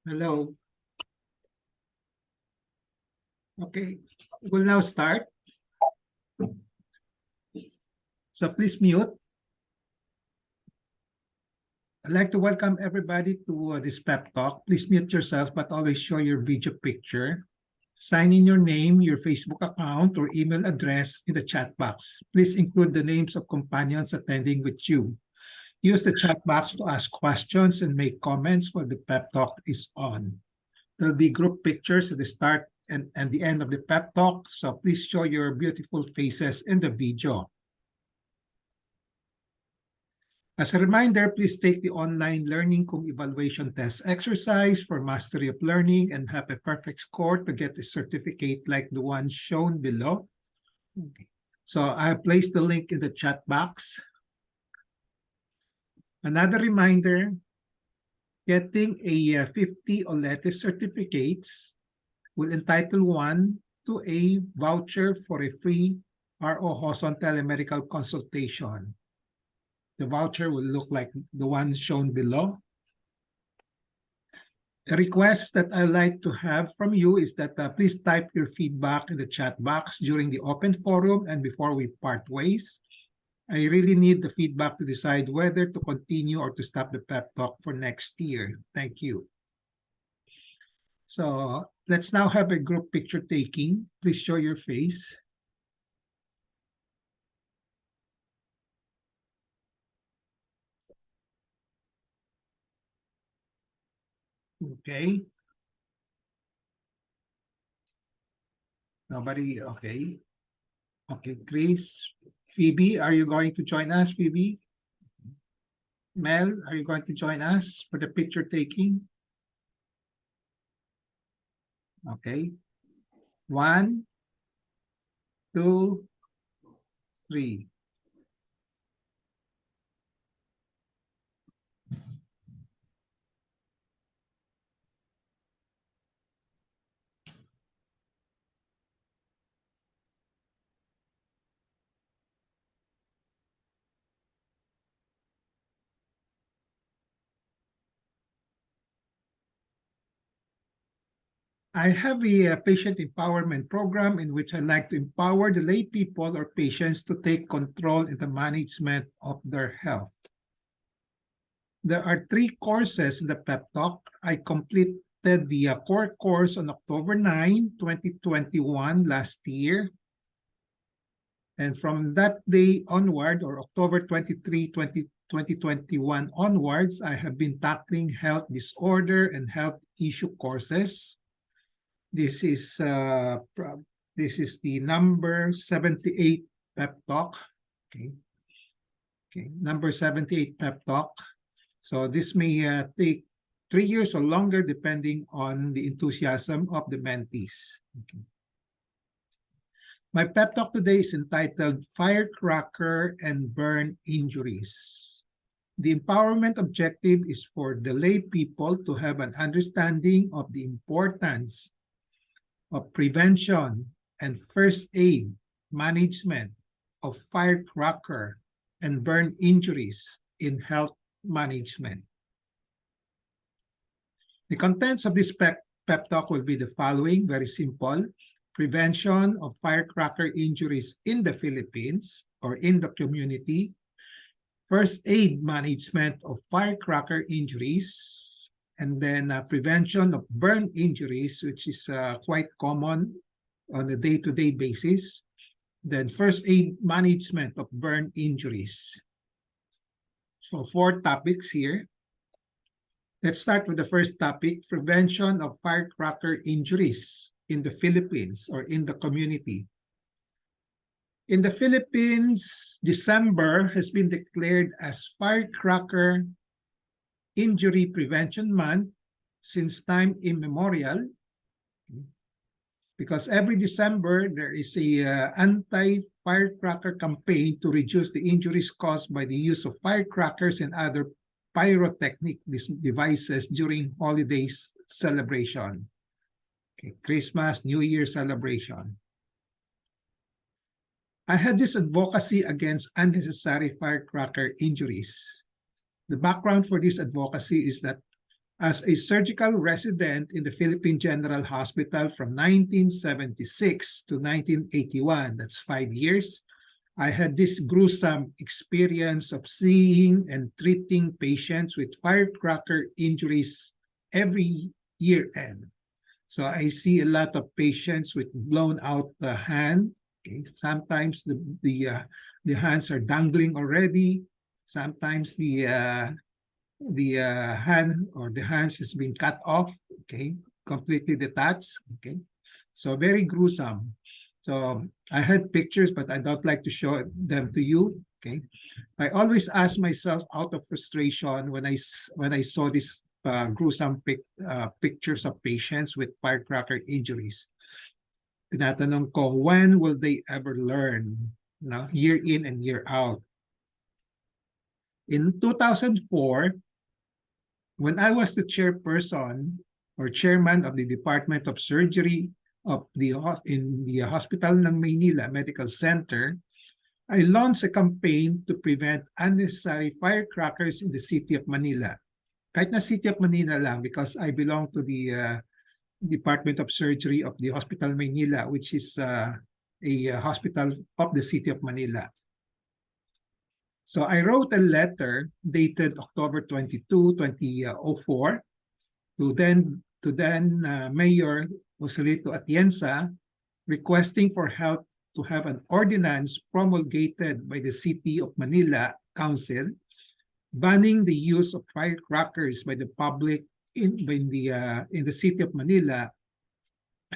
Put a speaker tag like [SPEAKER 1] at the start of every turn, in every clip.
[SPEAKER 1] Hello. Okay, we'll now start. So please mute. I'd like to welcome everybody to this pep talk. Please mute yourself, but always show your video picture. Sign in your name, your Facebook account, or email address in the chat box. Please include the names of companions attending with you. Use the chat box to ask questions and make comments while the pep talk is on. There will be group pictures at the start and the end of the pep talk, so please show your beautiful faces in the video. As a reminder, please take the online Learning Kung Evaluation Test exercise for mastery of learning and have a perfect score to get a certificate like the one shown below. Okay. So I have placed the link in the chat box. Another reminder, getting a 50 OLETE certificates will entitle one to a voucher for a free ROJoson telemedical consultation. The voucher will look like the one shown below. A request that I'd like to have from you is that please type your feedback in the chat box during the open forum and before we part ways. I really need the feedback to decide whether to continue or to stop the pep talk for next year. Thank you. So let's now have a group picture taking. Please show your face. Okay. Nobody, okay. Okay, Chris. Phoebe, are you going to join us, Phoebe? Mel, are you going to join us for the picture taking? Okay. 1, 2, 3. I have a patient empowerment program in which I like to empower the lay people or patients to take control in the management of their health. There are 3 courses in the pep talk. I completed the core course on October 9, 2021 last year. And from that day onward, or October 23, 2021 onwards, I have been tackling health disorder and health issue courses. This is the number 78 pep talk. Okay, number 78 pep talk. So this may take 3 years or longer depending on the enthusiasm of the mentees. Okay. My pep talk today is entitled Firecracker and Burn Injuries. The empowerment objective is for the lay people to have an understanding of the importance of prevention and first aid management of firecracker and burn injuries in health management. The contents of this pep talk will be the following, very simple. Prevention of firecracker injuries in the Philippines or in the community. First aid management of firecracker injuries. And then prevention of burn injuries, which is quite common on a day-to-day basis. Then first aid management of burn injuries. So 4 topics here. Let's start with the first topic, prevention of firecracker injuries in the Philippines or in the community. In the Philippines, December has been declared as Firecracker Injury Prevention Month since time immemorial, because every December there is a anti-firecracker campaign to reduce the injuries caused by the use of firecrackers and other pyrotechnic devices during holidays celebration. Okay, Christmas, New Year celebration. I had this advocacy against unnecessary firecracker injuries. The background for this advocacy is that As a surgical resident in the Philippine General Hospital from 1976 to 1981, that's 5 years, I had this gruesome experience of seeing and treating patients with firecracker injuries every year end. So I see a lot of patients with blown out hand. Okay? Sometimes the hands are dangling already. Sometimes the hand or the hands has been cut off. Okay, completely detached. Okay, so very gruesome. So I had pictures, but I don't like to show them to you. Okay, I always ask myself out of frustration when I saw these gruesome pictures of patients with firecracker injuries. Tinatanong ko, when will they ever learn? No, year in and year out. In 2004, when I was the chairperson or chairman of the Department of Surgery in the Hospital ng Maynila Medical Center, I launched a campaign to prevent unnecessary firecrackers in the city of Manila. Kahit na city of Manila lang, because I belong to the Department of Surgery of the Hospital Maynila, which is a hospital of the city of Manila. So I wrote a letter dated October 22, 2004 to then Mayor Joselito Atienza, requesting for help to have an ordinance promulgated by the City of Manila Council banning the use of firecrackers by the public in the City of Manila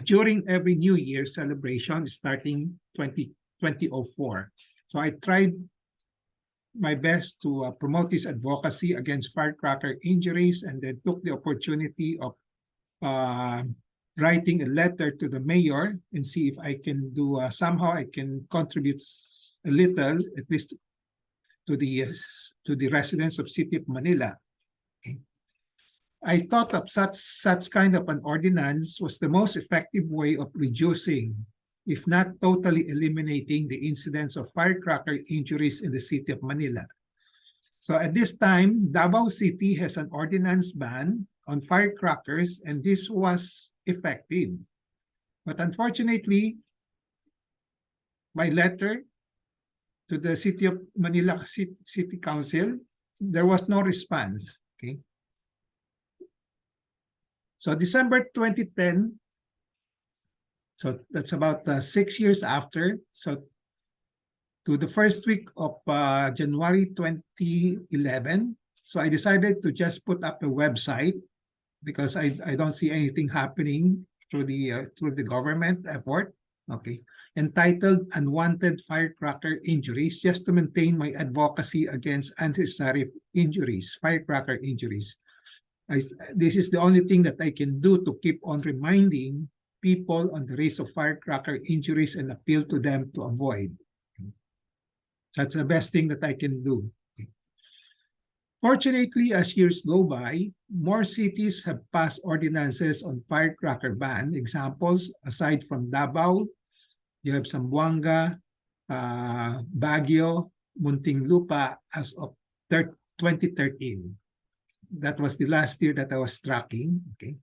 [SPEAKER 1] during every New Year celebration starting 2004. So I tried my best to promote this advocacy against firecracker injuries, and then took the opportunity of writing a letter to the mayor and see if I can do somehow I can contribute a little, at least to the residents of City of Manila. Okay. I thought of such kind of an ordinance was the most effective way of reducing, if not totally eliminating, the incidence of firecracker injuries in the city of Manila. So at this time, Davao City has an ordinance ban on firecrackers, and this was effective. But unfortunately, my letter to the City of Manila City Council, there was no response. Okay. So December 2010, so that's about 6 years after. So to the first week of January 2011, so I decided to just put up a website because I don't see anything happening through the government effort. Okay, entitled "Unwanted Firecracker Injuries," just to maintain my advocacy against unnecessary injuries, firecracker injuries. This is the only thing that I can do to keep on reminding people on the risk of firecracker injuries and appeal to them to avoid. That's the best thing that I can do. Fortunately, as years go by, more cities have passed ordinances on firecracker ban. Examples, aside from Davao, you have Zamboanga, Baguio, Muntinlupa as of 2013. That was the last year that I was tracking. Okay.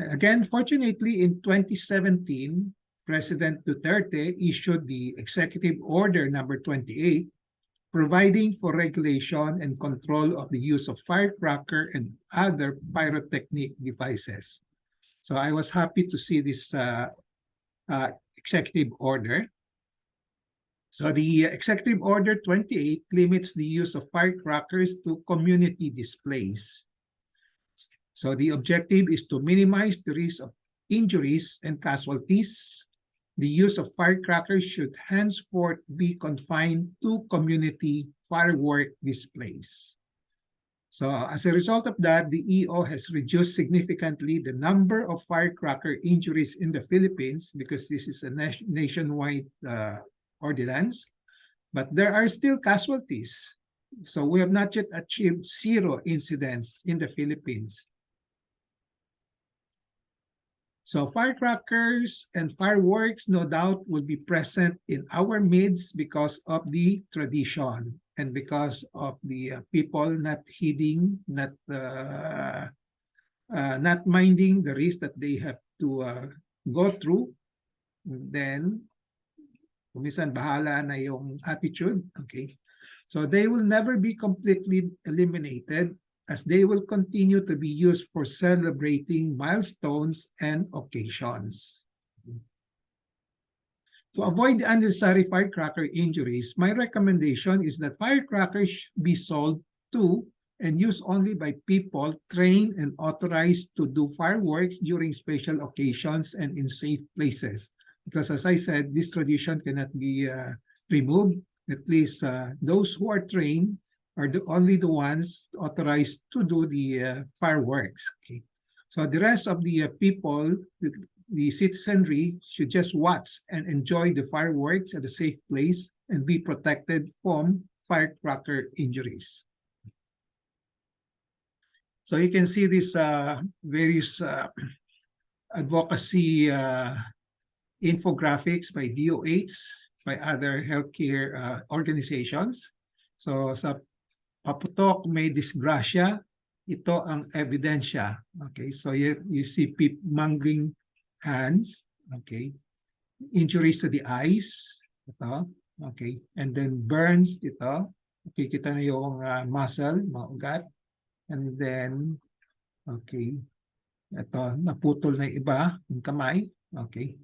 [SPEAKER 1] Again, fortunately, in 2017, President Duterte issued the Executive Order number 28, providing for regulation and control of the use of firecracker and other pyrotechnic devices. So I was happy to see this Executive Order. So the Executive Order 28 limits the use of firecrackers to community displays. So the objective is to minimize the risk of injuries and casualties. The use of firecrackers should henceforth be confined to community firework displays. So as a result of that, the EO has reduced significantly the number of firecracker injuries in the Philippines because this is a nationwide ordinance, but there are still casualties. So we have not yet achieved zero incidents in the Philippines. So firecrackers and fireworks, no doubt, will be present in our midst because of the tradition and because of the people not heeding, not not minding the risk that they have to go through, then kumisan bahala na yung attitude, okay? So they will never be completely eliminated as they will continue to be used for celebrating milestones and occasions. To avoid unnecessary firecracker injuries, my recommendation is that firecrackers be sold to and used only by people trained and authorized to do fireworks during special occasions and in safe places. Because as I said, this tradition cannot be removed. At least those who are trained are only the ones authorized to do the fireworks. Okay. So the rest of the people, the citizenry should just watch and enjoy the fireworks at a safe place and be protected from firecracker injuries. So you can see these various advocacy infographics by DOH, by other healthcare organizations. So sa paputok may disgrasya, ito ang ebidensya. Okay, so you see people mangling hands, okay, injuries to the eyes, ito, okay, and then burns, ito, okay, kita na yung muscle, mga ugat, and then, okay, ito, naputol na iba, yung kamay, okay.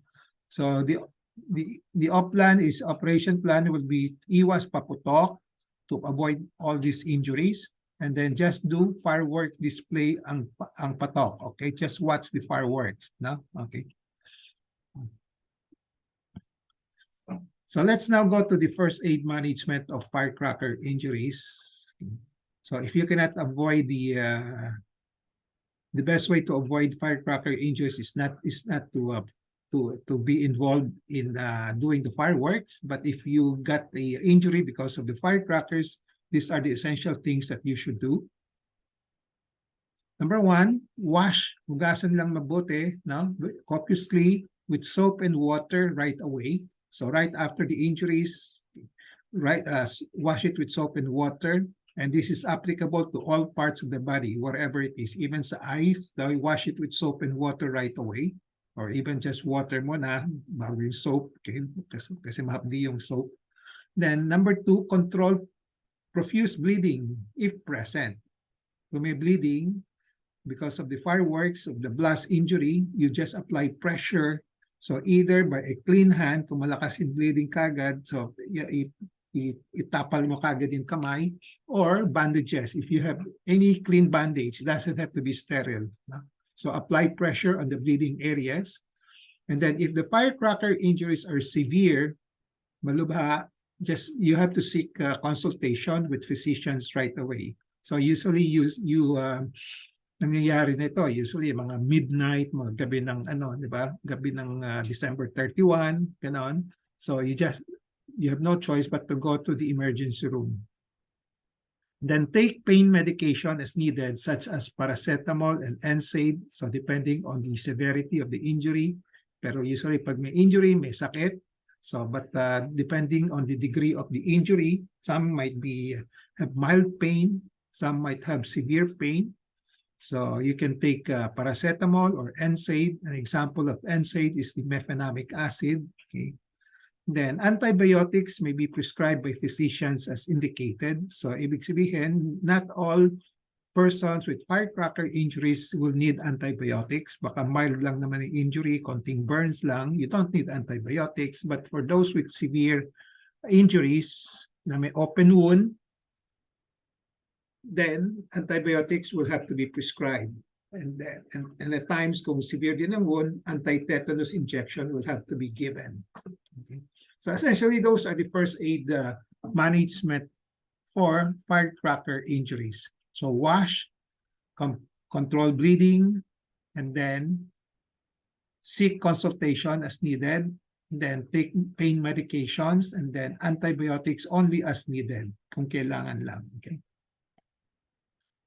[SPEAKER 1] So the operation plan will be iwas paputok to avoid all these injuries, and then just do firework display ang patok, okay? Just watch the fireworks, no? Okay. So let's now go to the first aid management of firecracker injuries. So if you cannot avoid the best way to avoid firecracker injuries is not to be involved in doing the fireworks, but if you got the injury because of the firecrackers, these are the essential things that you should do. Number one, wash, hugasan lang mabuti, no? Copiously with soap and water right away. So right after the injuries, wash it with soap and water. And this is applicable to all parts of the body, wherever it is. Even sa eyes, wash it with soap and water right away. Or even just water mo na, bago yung soap, okay? Kasi mahapdi yung soap. Then number two, control profuse bleeding if present. Kung may bleeding, because of the fireworks, of the blast injury, you just apply pressure. So either by a clean hand, kung malakas yung bleeding kagad, so itapal mo kagad yung kamay, or bandages. If you have any clean bandage, it doesn't have to be sterile. No? So apply pressure on the bleeding areas. And then if the firecracker injuries are severe, malubha, just you have to seek consultation with physicians right away. So usually nangyayari nito, usually mga midnight, mga gabi ng di ba? Gabi ng December 31, ganon. So you have no choice but to go to the emergency room. Then take pain medication as needed, such as paracetamol and NSAID. So depending on the severity of the injury. Pero usually pag may injury, may sakit. So but depending on the degree of the injury, some might have mild pain, some might have severe pain. So you can take paracetamol or NSAID. An example of NSAID is the mefenamic acid. Okay. Then antibiotics may be prescribed by physicians as indicated. So ibig sabihin, not all persons with firecracker injuries will need antibiotics. Baka mild lang naman yung injury, konting burns lang. You don't need antibiotics. But for those with severe injuries na may open wound, then antibiotics will have to be prescribed. And at times, kung severe din ang wound, anti-tetanus injection will have to be given. Okay. So essentially, those are the first aid management for firecracker injuries. So wash, control bleeding, and then seek consultation as needed, then take pain medications, and then antibiotics only as needed, kung kailangan lang. Okay.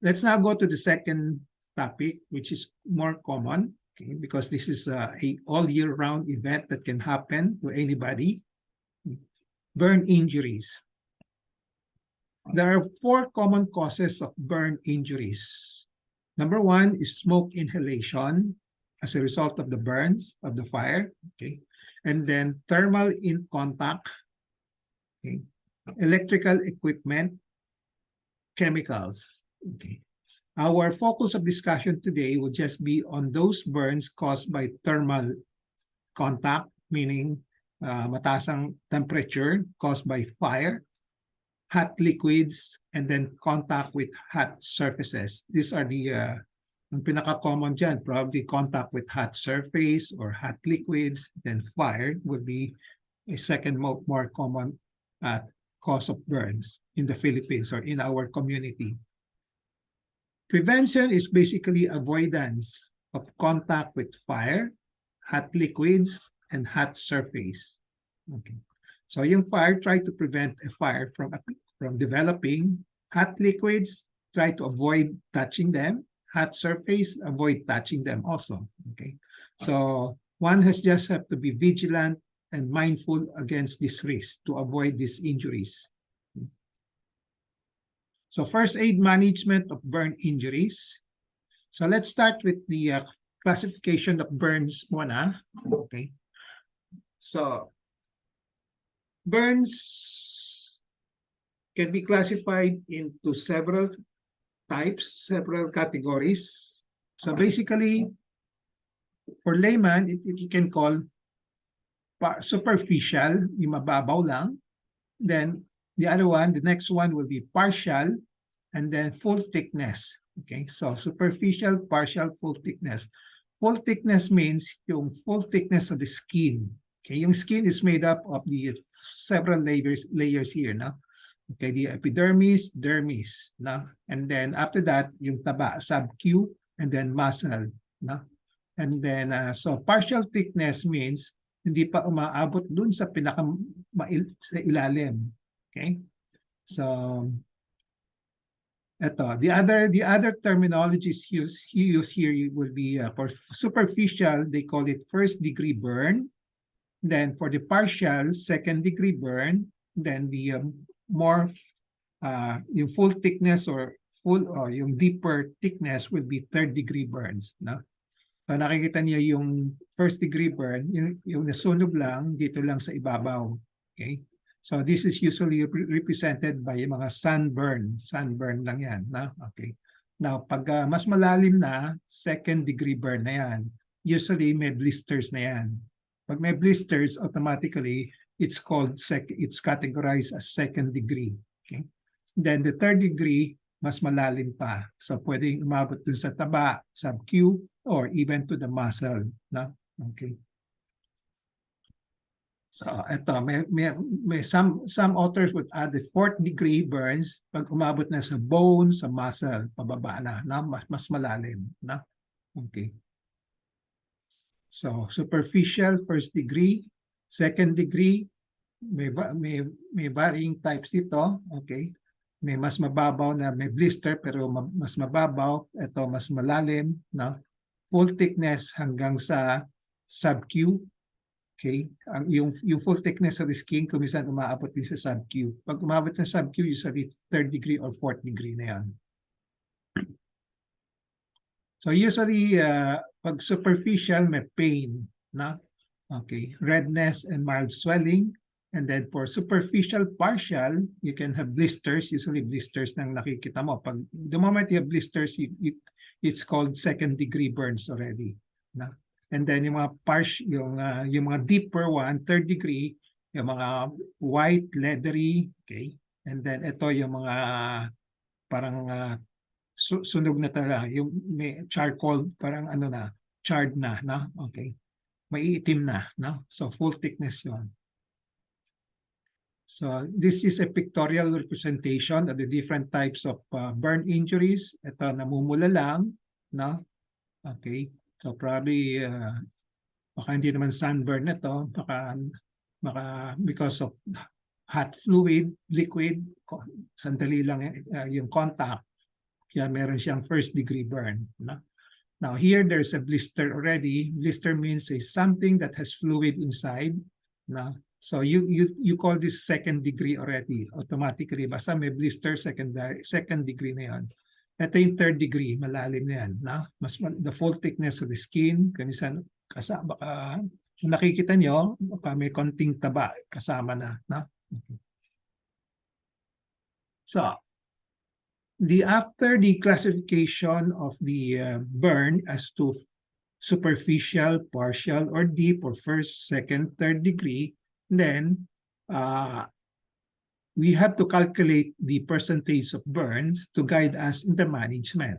[SPEAKER 1] Let's now go to the second topic, which is more common, okay, because this is a all year round event that can happen to anybody. Burn injuries. There are 4 common causes of burn injuries. Number one is smoke inhalation as a result of the burns of the fire. Okay. And then thermal in contact, okay. Electrical equipment, chemicals. Okay. Our focus of discussion today will just be on those burns caused by thermal contact, meaning mataas ang temperature caused by fire, hot liquids, and then contact with hot surfaces. These are the ang pinaka-common dyan, probably contact with hot surface or hot liquids, then fire would be a second more common cause of burns in the Philippines or in our community. Prevention is basically avoidance of contact with fire, hot liquids, and hot surface. Okay. So yung fire, try to prevent a fire from developing. Hot liquids, try to avoid touching them. Hot surface, avoid touching them also. Okay. So one has just have to be vigilant and mindful against this risk to avoid these injuries. So first aid management of burn injuries. So let's start with the classification of burns muna. Okay. So burns can be classified into several types, several categories. So basically, for layman, you can call superficial, yung mababaw lang. Then the other one, the next one will be partial, and then full thickness. Okay, so superficial, partial, full thickness. Full thickness means yung full thickness of the skin. Okay, yung skin is made up of the several layers here, no? Okay, the epidermis, dermis, no? And then after that, yung taba, sub-Q, and then muscle, no? And then, so partial thickness means hindi pa umaabot dun sa sa ilalim. Okay? So, the other terminologies used here will be for superficial, they call it first degree burn. Then for the partial, second degree burn. Then the more yung full thickness or yung deeper thickness will be third degree burns. No? So nakikita niya yung first degree burn, yung nasunog lang dito lang sa ibabaw. Okay? So this is usually represented by yung mga sunburn. Sunburn lang yan. No? Okay. Now, pag mas malalim na, second degree burn na yan. Usually may blisters na yan. Pag may blisters, automatically, it's categorized as second degree. Okay? Then the third degree, mas malalim pa. So pwedeng umabot dun sa taba, sub-Q, or even to the muscle. No? Okay. So ito, may some authors would add the fourth degree burns pag umabot na sa bone, sa muscle, pababa na mas malalim. No? Okay. So superficial, first degree, second degree, may varying types dito. Okay. May mas mababaw na may blister pero mas mababaw, ito mas malalim, no? Full thickness hanggang sa sub-Q. Okay? Yung full thickness of the skin kung minsan umaabot din sa sub-Q. Pag umabot sa sub-Q, usually third degree or fourth degree na yan. So usually, pag superficial, may pain, no? Okay, redness and mild swelling. And then for superficial partial, you can have blisters, usually blisters nang nakikita mo. Pag the moment you have blisters, it's called second degree burns already. No? And then yung mga yung mga deeper one, third degree, yung mga white, leathery, okay? And then ito yung mga parang sunog na talaga, yung may charcoal, parang ano na, charred na, no? Okay. Maiitim na, no? So full thickness yun. So this is a pictorial representation of the different types of burn injuries. Ito, namumula lang, no? Okay. So probably, baka hindi naman sunburn na ito. Baka because of hot fluid, liquid, sandali lang yung contact. Kaya meron siyang first degree burn. No? Now here, there's a blister already. Blister means something that has fluid inside. No? So you call this second degree already, automatically. Basta may blister, second degree na yan. Ito yung third degree, malalim na yan. No? The full thickness of the skin, kanisan, baka kung nakikita nyo, baka may konting taba kasama na. No? Okay. So, after the classification of the burn as to superficial, partial, or deep, or first, second, third degree, then we have to calculate the percentage of burns to guide us in the management.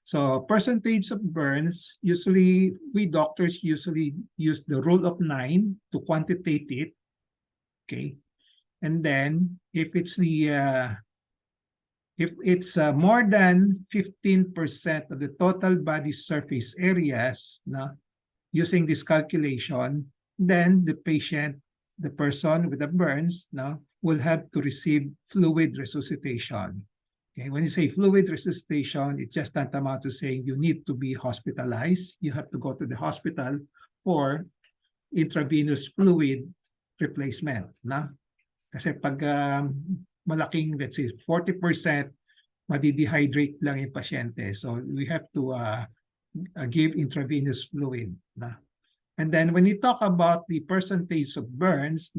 [SPEAKER 1] So percentage of burns, usually we doctors usually use the rule of 9 to quantitate it. Okay, and then if it's more than 15% of the total body surface areas, using this calculation, then the person with the burns, will have to receive fluid resuscitation. Okay, when you say fluid resuscitation, it's just tantamount to saying you need to be hospitalized. You have to go to the hospital for intravenous fluid replacement. Kasi pag malaking, let's say, 40%, madi-dehydrate lang yung pasyente. So we have to give intravenous fluid. And then when you talk about the percentage of burns,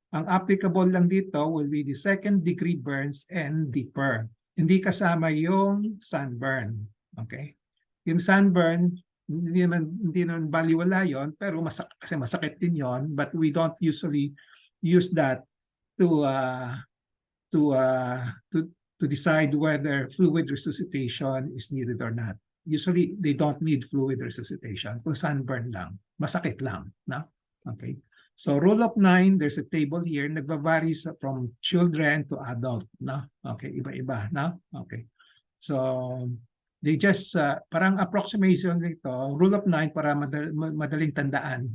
[SPEAKER 1] ang applicable lang dito will be the second degree burns and deeper. Hindi kasama yung sunburn. Okay? Yung sunburn, hindi naman baliwala yon, pero kasi masakit din yon, but we don't usually use that to decide whether fluid resuscitation is needed or not. Usually, they don't need fluid resuscitation. Kung sunburn lang, masakit lang. Okay. So rule of 9, there's a table here, nagba-vary from children to adult. Okay, iba-iba. Okay. So they just, parang approximation nito, rule of 9 para madaling tandaan.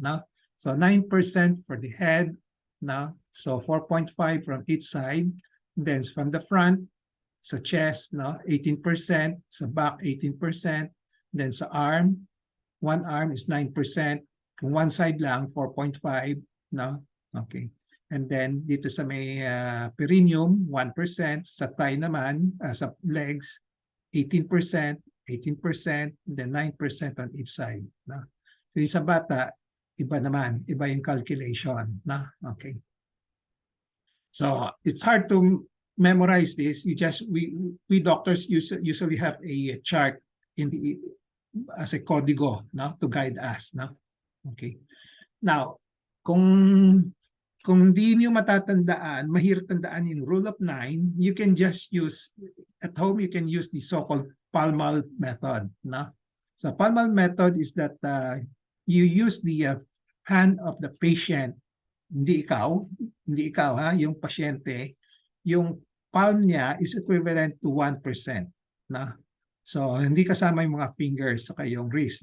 [SPEAKER 1] So 9% for the head. So 4.5 from each side. Then from the front, sa chest, 18%, sa back, 18%, then sa arm, one arm is 9%, kung one side lang, 4.5, okay. And then dito sa may perineum, 1%, sa thigh naman, sa legs, 18%, 18%, then 9% on each side. So yung sa bata, iba naman, iba yung calculation. Okay. So it's hard to memorize this. We doctors usually have a chart as a código, to guide us. Okay. Now, kung hindi niyo matatandaan, mahirap tandaan yung rule of 9, you can just use at home. You can use the so-called palmar method. So palmar method is that you use the hand of the patient. Hindi ikaw ha, yung pasyente, yung palm niya is equivalent to 1%. So hindi kasama yung mga fingers sa yung wrist.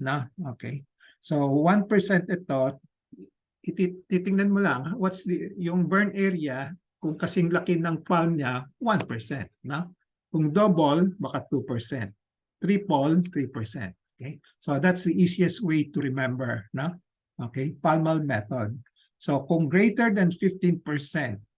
[SPEAKER 1] Okay. So 1% ito, titingnan mo lang what's yung burn area, kung kasing laki ng palm niya, 1%. Kung double, baka 2%. Triple, 3%. Okay. So that's the easiest way to remember. Okay, palmar method. So kung greater than 15%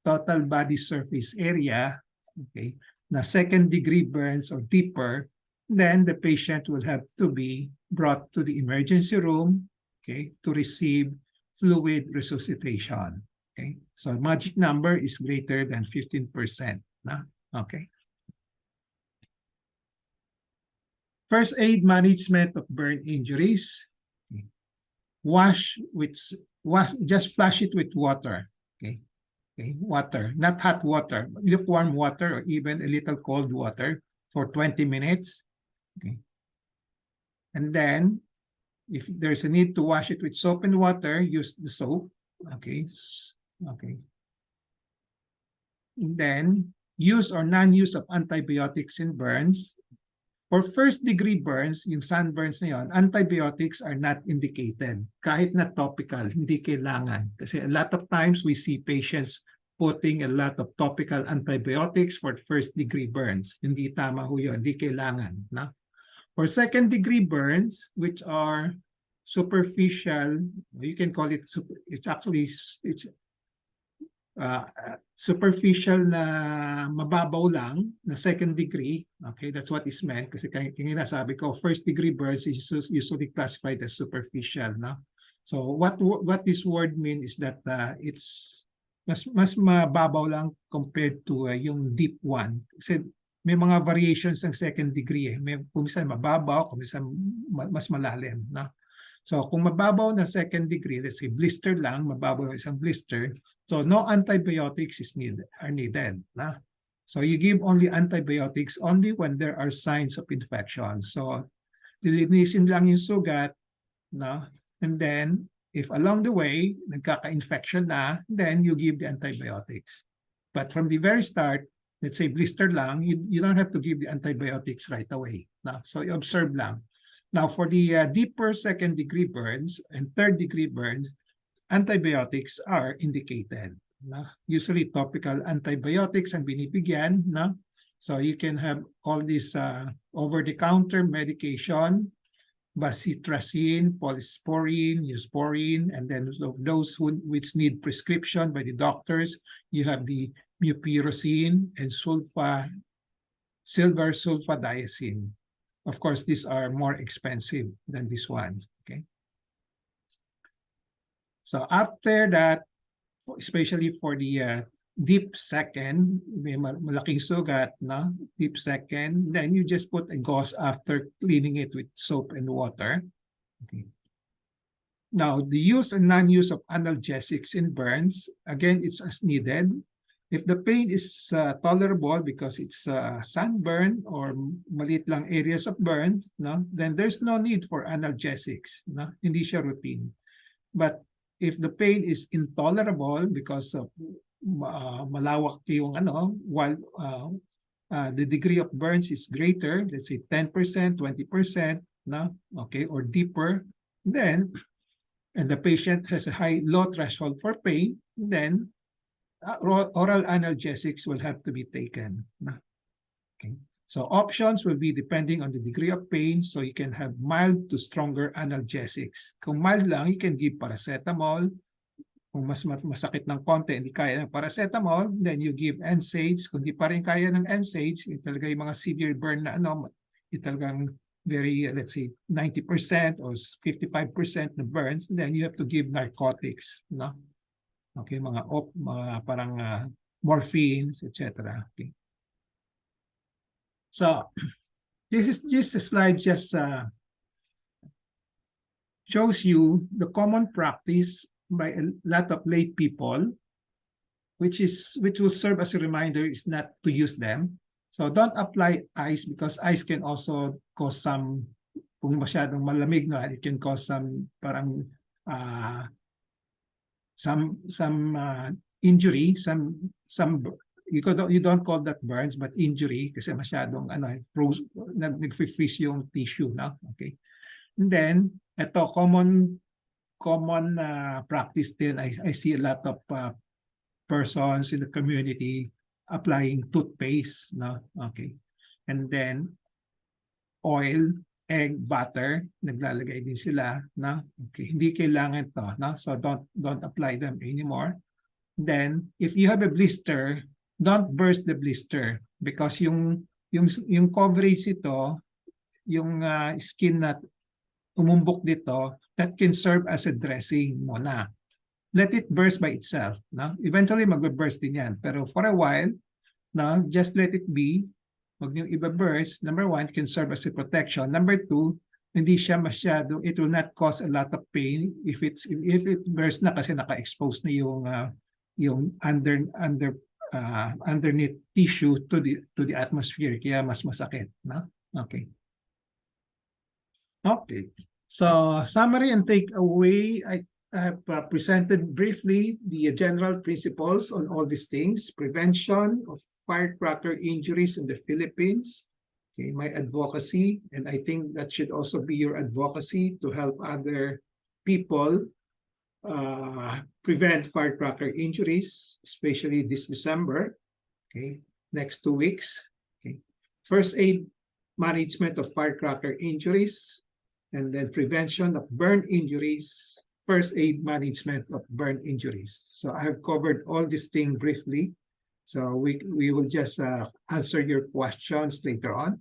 [SPEAKER 1] total body surface area, okay, na second degree burns or deeper, then the patient will have to be brought to the emergency room, okay, to receive fluid resuscitation. Okay, so magic number is greater than 15%. Okay. First aid management of burn injuries. Just flush it with water. Okay, water, not hot water, lukewarm water, or even a little cold water for 20 minutes. Okay, and then if there's a need to wash it with soap and water, use the soap. Okay, and then use or non-use of antibiotics in burns. For first-degree burns, yung sunburns na yun, antibiotics are not indicated. Kahit na topical, hindi kailangan. Kasi a lot of times we see patients putting a lot of topical antibiotics for first-degree burns. Hindi tama ho yun, hindi kailangan. For second-degree burns, which are superficial, you can call it, it's superficial na mababaw lang na second degree, okay, that's what is meant. Kasi kanina sabi ko, first degree burns is usually classified as superficial, no? So what this word means is that it's mas mababaw lang compared to yung deep one. Kasi may mga variations ng second degree. May kumisan mababaw, kumisan mas malalim, no? So kung mababaw na second degree, let's say blister lang, mababaw isang blister, so no antibiotics are needed. Na? So you give only antibiotics only when there are signs of infection. So lilinisin lang yung sugat, no? And then if along the way nagkaka-infection na, then you give the antibiotics. But from the very start, let's say blister lang, you don't have to give the antibiotics right away. No? So you observe lang. Now, for the deeper second degree burns and third degree burns, antibiotics are indicated. No? Usually topical antibiotics ang binibigyan. No? So you can have all this over-the-counter medication, bacitracin, polysporin, neosporin, and then those which need prescription by the doctors, you have the mupirocin and silver sulfadiazine. Of course, these are more expensive than this one. Okay. So after that, especially for the deep second, may malaking sugat, no? Deep second, then you just put a gauze after cleaning it with soap and water. Okay. Now, the use and non-use of analgesics in burns, again, it's as needed. If the pain is tolerable because it's sunburn or maliit lang areas of burns, no, then there's no need for analgesics. No? Hindi siya routine. But if the pain is intolerable because of malawak yung while the degree of burns is greater, let's say 10%, 20%, no, okay, or deeper, then, and the patient has a low threshold for pain, then oral analgesics will have to be taken. Okay. So options will be depending on the degree of pain. So you can have mild to stronger analgesics. Kung mild lang, you can give paracetamol. Kung mas masakit ng konti, hindi kaya ng paracetamol, then you give NSAIDs. Kung di pa rin kaya ng NSAIDs, yung talaga yung mga severe burn na talagang very, let's say, 90% or 55% na burns, then you have to give narcotics. No? Okay, mga parang morphines, etc. Okay. So this slide just shows you the common practice by a lot of lay people, which will serve as a reminder is not to use them. So don't apply ice because ice can also cause some, kung masyadong malamig na, it can cause some parang some injury, some you don't call that burns but injury kasi masyadong nag-freeze yung tissue, no? Okay. And then ito common practice din, I see a lot of persons in the community applying toothpaste, no? Okay. And then oil, egg, butter, naglalagay din sila, no? Okay, hindi kailangan to, no? So don't apply them anymore. Then if you have a blister, don't burst the blister because yung coverage ito, yung skin na umumbok dito, that can serve as a dressing muna. Let it burst by itself, no? Eventually magbe-burst din yan, pero for a while, no, just let it be. Huwag niyong iba-burst. Number one, it can serve as a protection. Number two, hindi siya masyado, it will not cause a lot of pain if it burst na kasi naka-expose na yung underneath tissue to the atmosphere, kaya mas masakit, no? Okay. Okay. So summary and takeaway, I have presented briefly the general principles on all these things: prevention of firecracker injuries in the Philippines, okay, my advocacy, and I think that should also be your advocacy to help other people prevent firecracker injuries, especially this December, okay, next 2 weeks. Okay. First aid management of firecracker injuries, and then prevention of burn injuries, first aid management of burn injuries. So I have covered all these things briefly. So we will just answer your questions later on.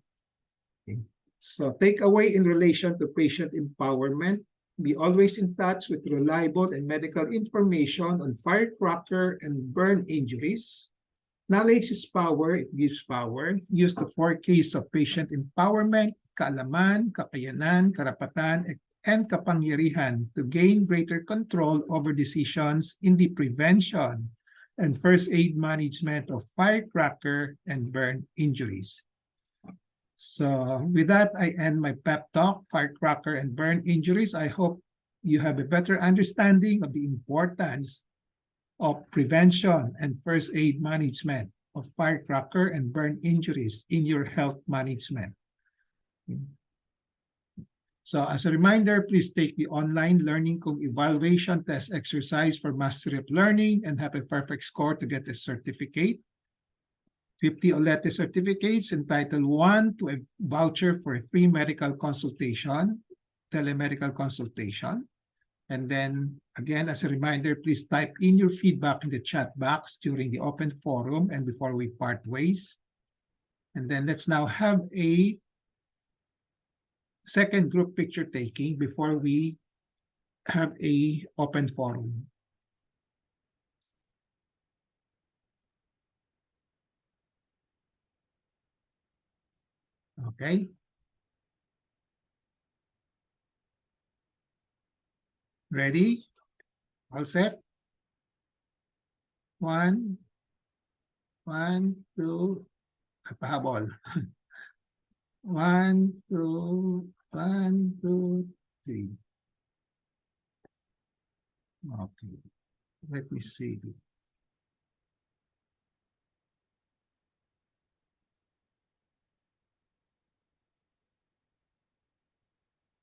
[SPEAKER 1] Okay. So takeaway in relation to patient empowerment, be always in touch with reliable and medical information on firecracker and burn injuries. Knowledge is power, it gives power. Use the 4 Ks of patient empowerment, kaalaman, kakayanan, karapatan, and kapangyarihan to gain greater control over decisions in the prevention and first aid management of firecracker and burn injuries. So with that, I end my pep talk, firecracker and burn injuries. I hope you have a better understanding of the importance of prevention and first aid management of firecracker and burn injuries in your health management. So as a reminder, please take the online learning kung evaluation test exercise for mastery of learning and have a perfect score to get a certificate. 50 OLETE certificates entitled 1 to a voucher for a free medical consultation, telemedical consultation. And then again, as a reminder, please type in your feedback in the chat box during the open forum and before we part ways. And then let's now have a second group picture taking before we have a open forum. Okay. Ready? All set? 1, 1, 2, pahabol. 1, 2, 1, 2, 3. Okay. Let me see.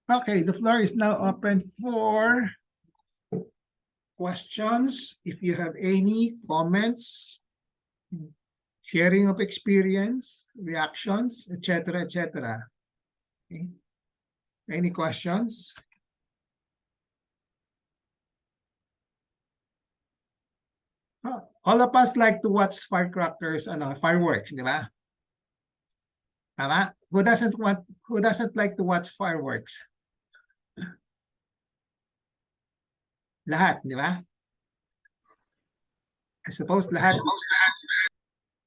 [SPEAKER 1] Okay, the floor is now open for questions. If you have any comments, sharing of experience, reactions, etc., etc. Okay. Any questions? All of us like to watch firecrackers, fireworks, di ba? Tama? Who doesn't like to watch fireworks? Lahat, di ba? I suppose lahat.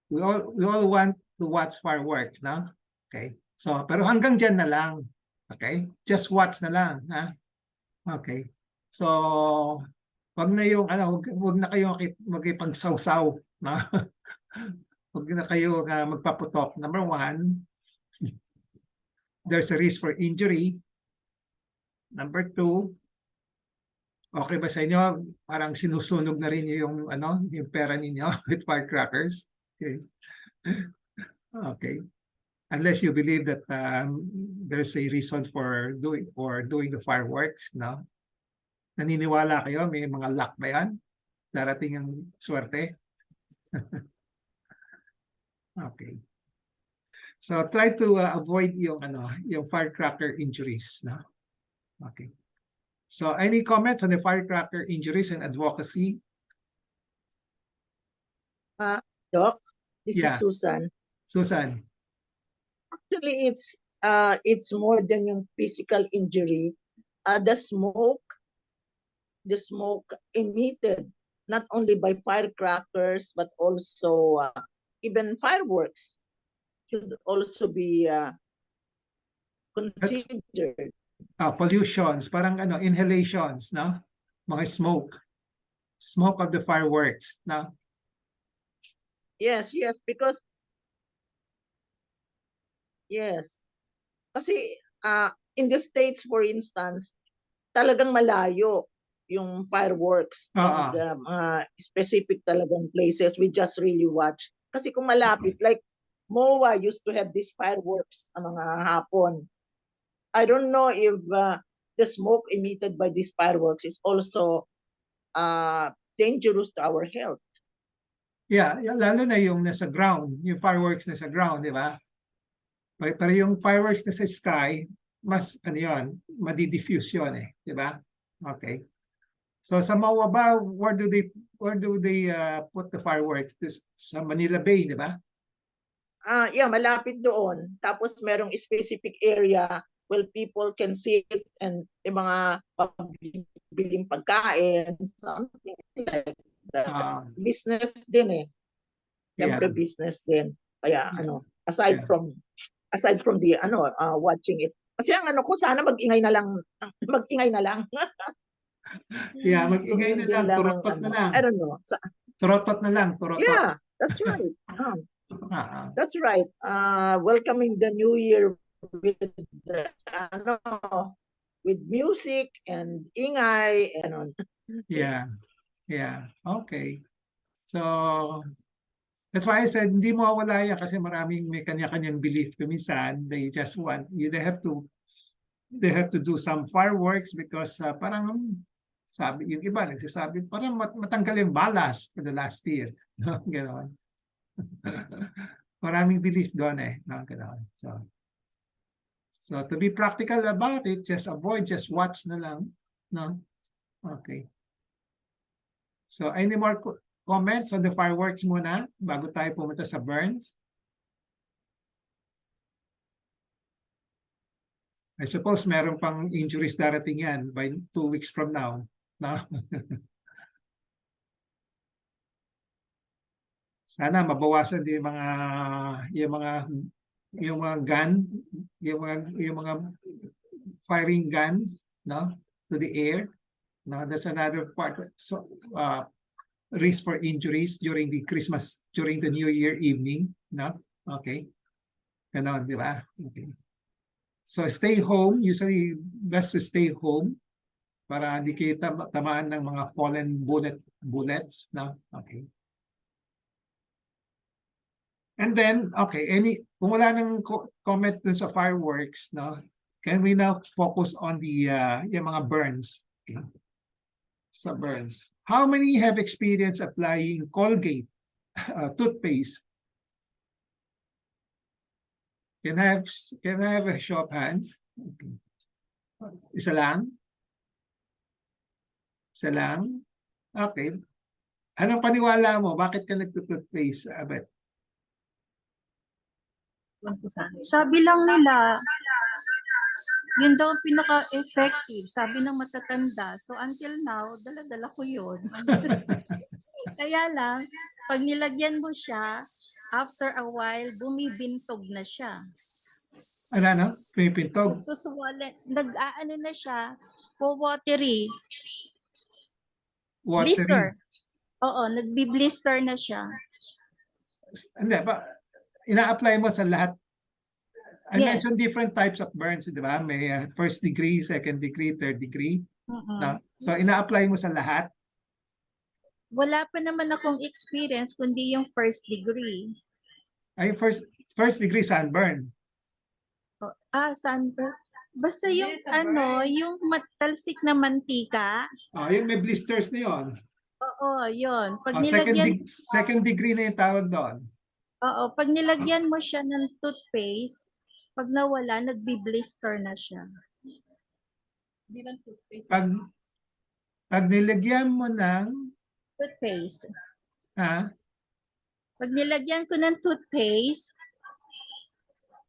[SPEAKER 1] We all want to watch fireworks, no? Okay. So, pero hanggang dyan na lang. Okay? Just watch na lang, ha? Okay. So, wag na yung wag na kayo magipagsaw-saw, no? Wag na kayo magpaputok. Number 1, there's a risk for injury. Number 2, okay ba sa inyo? Parang sinusunog na rin yung yung pera ninyo with firecrackers. Okay. Okay. Unless you believe that there's a reason for doing the fireworks, no? Naniniwala kayo may mga luck ba yan? Darating ang swerte? Okay. So try to avoid yung firecracker injuries, no? Okay. So any comments on the firecracker injuries and advocacy?
[SPEAKER 2] Doc, this
[SPEAKER 1] Yeah.
[SPEAKER 2] is Susan.
[SPEAKER 1] Susan.
[SPEAKER 2] Actually, it's more than yung physical injury. The smoke emitted not only by firecrackers but also even fireworks should also be considered.
[SPEAKER 1] Pollutions, parang inhalations, no? Mga smoke of the fireworks, no?
[SPEAKER 2] Yes, because kasi in the States, for instance, talagang malayo yung fireworks and specific talagang places we just really watch. Kasi kung malapit, like MOA used to have these fireworks mga hapon. I don't know if the smoke emitted by these fireworks is also dangerous to our health.
[SPEAKER 1] Yeah, lalo na yung nasa ground, yung fireworks nasa ground, di ba? Pero yung fireworks na sa sky, mas madi-diffuse yun di ba? Okay. So sa MOA ba, where do they put the fireworks? Sa Manila Bay, di ba?
[SPEAKER 2] Yeah, malapit doon. Tapos merong specific area where people can sit and yung mga pagbibiling pagkain, something like that. Business din eh. Siyempre
[SPEAKER 1] Yeah.
[SPEAKER 2] business din. Kaya
[SPEAKER 1] Yeah.
[SPEAKER 2] aside
[SPEAKER 1] Yeah.
[SPEAKER 2] from the watching it. Kasi ang ko sana mag-ingay na lang.
[SPEAKER 1] Yeah, mag-ingay
[SPEAKER 2] Yun
[SPEAKER 1] na
[SPEAKER 2] din
[SPEAKER 1] lang,
[SPEAKER 2] lang ang
[SPEAKER 1] turotot na lang.
[SPEAKER 2] I don't know.
[SPEAKER 1] Turotot na lang, turotot.
[SPEAKER 2] Yeah, that's right. That's right. Welcoming the new year with with music and ingay and
[SPEAKER 1] Yeah. Yeah. Okay. So that's why I said hindi mo mawawala yan kasi maraming may kanya-kanyang belief kuminsan. They just want they have to do some fireworks because parang sabi yung iba nagsasabi parang matanggal yung balas for the last year. Ganon. Maraming belief doon eh. No? Ganon. So to be practical about it, just avoid, just watch na lang. No? Okay. So any more comments on the fireworks muna bago tayo pumunta sa burns? I suppose meron pang injuries darating yan by 2 weeks from now. No? Sana mabawasan din yung mga gun, yung mga firing guns, no, to the air. No, that's another part. So risk for injuries during the New Year evening, no? Okay. Ganon, di ba? Okay. So stay home, usually best to stay home para hindi kayo tamaan ng mga fallen bullets, no? Okay. And then, okay, kung wala nang comment dun sa fireworks, no? Can we now focus on yung mga burns? Okay. Sa burns. How many have experience applying Colgate toothpaste? Can I have a show of hands? Okay. Isa lang? Isa lang? Okay. Anong paniwala mo? Bakit ka nagtutoothpaste, Abet?
[SPEAKER 3] Sabi lang nila, yun daw ang pinaka-effective, sabi ng matatanda. So until now, dala-dala ko yun. Kaya lang, pag nilagyan mo siya, after a while, bumibintog na siya.
[SPEAKER 1] Ano? Pinipintog?
[SPEAKER 3] Nagsusuwala, nag-aano na siya, watery.
[SPEAKER 1] Watery?
[SPEAKER 3] Blister. Oo, nagbi-blister na siya.
[SPEAKER 1] Hindi, ina-apply mo sa lahat. I
[SPEAKER 3] Yes.
[SPEAKER 1] mentioned different types of burns, di ba? May first degree, second degree, third degree. No? So, ina-apply mo sa lahat?
[SPEAKER 3] Wala pa naman akong experience kundi yung first degree.
[SPEAKER 1] Ay, first degree sunburn.
[SPEAKER 3] Sunburn. Basta yung yung talsik na mantika.
[SPEAKER 1] Yung may blisters na yun.
[SPEAKER 3] Oo, yun. Pag nilagyan
[SPEAKER 1] second degree na yung tawag doon.
[SPEAKER 3] Oo, pag nilagyan mo siya ng toothpaste, pag nawala, nagbi-blister na siya. Hindi lang toothpaste.
[SPEAKER 1] Pag nilagyan mo ng
[SPEAKER 3] toothpaste. Pag nilagyan ko ng toothpaste,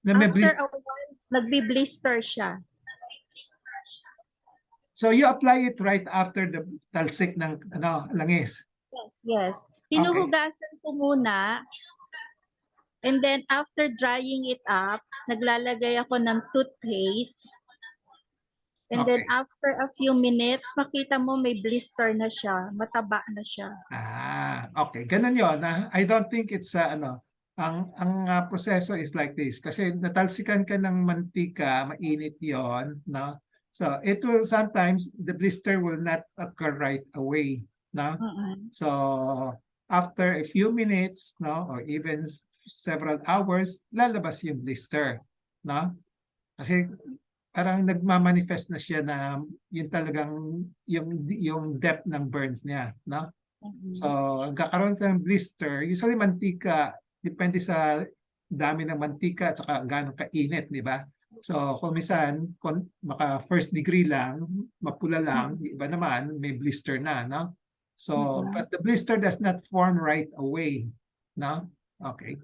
[SPEAKER 3] after a while, nagbi-blister siya.
[SPEAKER 1] So you apply it right after the talsik ng langis?
[SPEAKER 3] Yes. Hinuhugasan ko muna. And then after drying it up, naglalagay ako ng toothpaste. And then after a few minutes, makita mo may blister na siya, mataba na siya.
[SPEAKER 1] Okay. Ganun yun. I don't think it's ang proseso is like this. Kasi natalsikan ka ng mantika, mainit yon, no? So it will sometimes, the blister will not occur right away, no? So after a few minutes, no, or even several hours, lalabas yung blister, no? Kasi parang nagmamanifest na siya na yung talagang yung depth ng burns niya, no? So kakaroon sa blister, usually mantika, depende sa dami ng mantika at saka gaano kainit, di ba? So, kung minsan, baka first degree lang, mapula lang, iba naman, may blister na, no? So, but the blister does not form right away, no? Okay.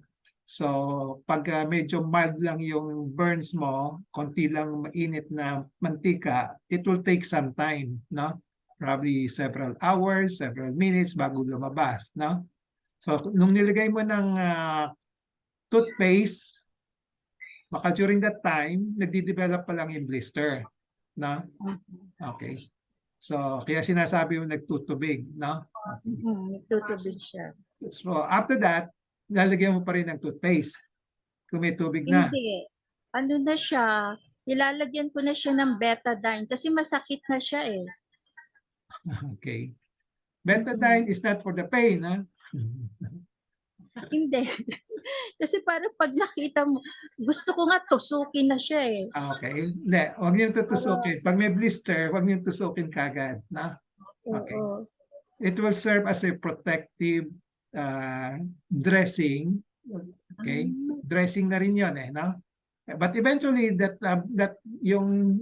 [SPEAKER 1] So, pag medyo mild lang yung burns mo, konti lang mainit na mantika, it will take some time, no? Probably several hours, several minutes bago lumabas, no? So, nung nilagay mo ng toothpaste, baka during that time, nagdi-develop pa lang yung blister, no? Okay. So, kaya sinasabi mo nagtutubig, no?
[SPEAKER 3] Nagtutubig siya.
[SPEAKER 1] So, after that, lalagyan mo pa rin ng toothpaste kung may tubig na.
[SPEAKER 3] Hindi. Ano na siya, nilalagyan ko na siya ng betadine kasi masakit na siya eh.
[SPEAKER 1] Okay. Betadine is not for the pain, ha?
[SPEAKER 3] Hindi. Kasi parang pag nakita mo, gusto ko nga tusukin na siya eh.
[SPEAKER 1] Okay. Hindi, huwag niyong tutusukin. Pag may blister, huwag niyong tusukin kagad, na? Okay.
[SPEAKER 3] Oo.
[SPEAKER 1] It will serve as a protective dressing. Okay? Dressing na rin yun eh, no? But eventually, that yung